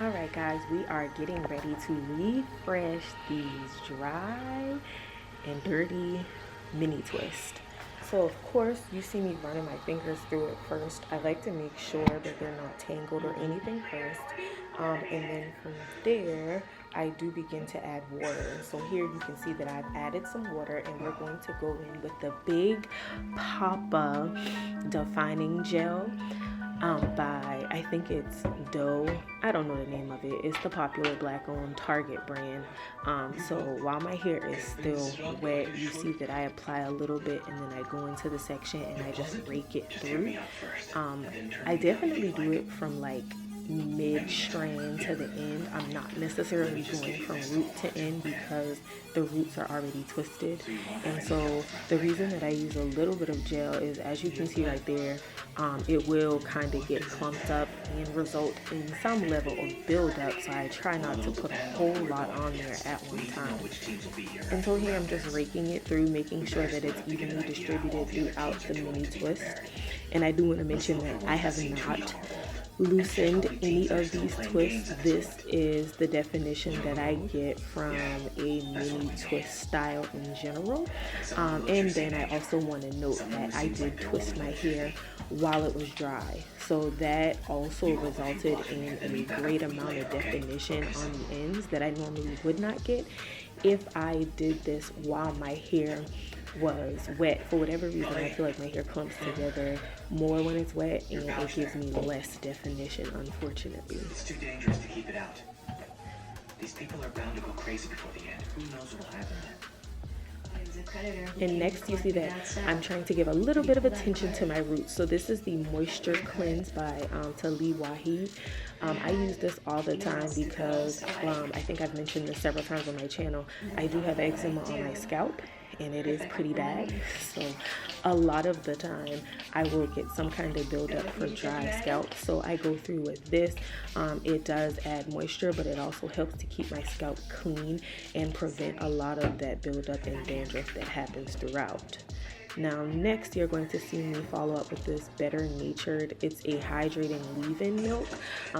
Alright guys, we are getting ready to refresh these dry and dirty mini twists. So of course you see me running my fingers through it first. I like to make sure that they're not tangled or anything first. And then from there, I do begin to add water. So here you can see that I've added some water, and we're going to go in with the Big Papa defining gel. By I think it's Doe. I don't know the name of it. It's the popular black-owned Target brand. So while my hair is still wet, you see that I apply a little bit, and then I go into the section and I just rake it through. I definitely do it from like mid-strand to the end. I'm not necessarily going from root to end because the roots are already twisted. And so the reason that I use a little bit of gel is, as you can see right there, it will kind of get clumped up and result in some level of buildup. So I try not to put a whole lot on there at one time. And so here I'm just raking it through, making sure that it's evenly distributed throughout the mini twist. And I do want to mention that I have not loosened any of these twists. This is the definition that I get from a mini twist style in general. And then I also want to note that I did twist my hair while it was dry, so that also resulted in a great amount of definition on the ends that I normally would not get if I did this while my hair was wet. For whatever reason, I feel like my hair clumps together more when it's wet, and it gives me less definition, unfortunately. It's too dangerous to keep it out. These people are bound to go crazy before the end. Who knows what will happen then? And next you see that I'm trying to give a little bit of attention to my roots. So this is the Moisture Cleanse by Talib Wahid. I use this all the time because I think I've mentioned this several times on my channel. I do have eczema on my scalp, and it is pretty bad. So a lot of the time I will get some kind of buildup for dry scalp. So I go through with this. It does add moisture, but it also helps to keep my scalp clean and prevent a lot of that buildup and dandruff that happens throughout. Now next you're going to see me follow up with this Better Natured. It's a hydrating leave-in milk.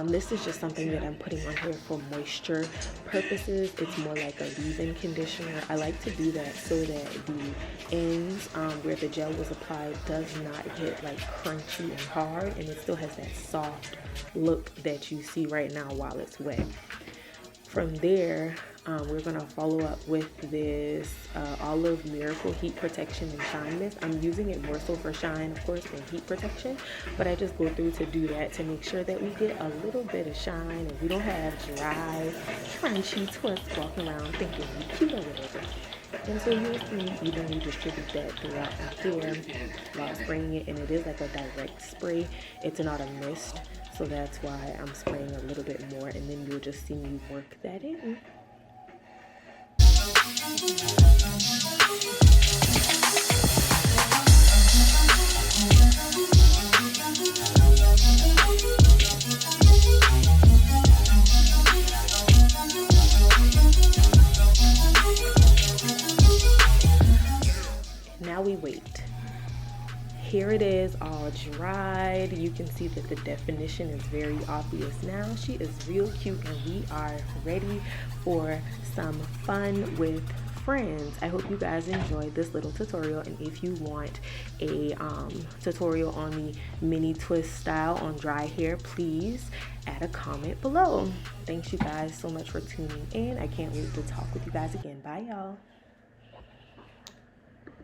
This is just something that I'm putting on here for moisture purposes. It's more like a leave-in conditioner. I like to do that so that the ends where the gel was applied does not get like crunchy and hard, and it still has that soft look that you see right now while it's wet. From there, we're going to follow up with this Olive Miracle Heat Protection and Shine Mist. I'm using it more so for shine, of course, than heat protection, but I just go through to do that to make sure that we get a little bit of shine and we don't have dry, crunchy twists walking around thinking we cute or whatever. And so you'll see me evenly distribute that throughout my hair while spraying it, and it is like a direct spray. It's not a mist, so that's why I'm spraying a little bit more, and then you'll just see me work that in. Now we wait. Here it is, all dried. You can see that the definition is very obvious now. She is real cute, and we are ready for some fun with friends. I hope you guys enjoyed this little tutorial, and if you want a tutorial on the mini twist style on dry hair, please add a comment below. Thanks you guys so much for tuning in. I can't wait to talk with you guys again. Bye y'all.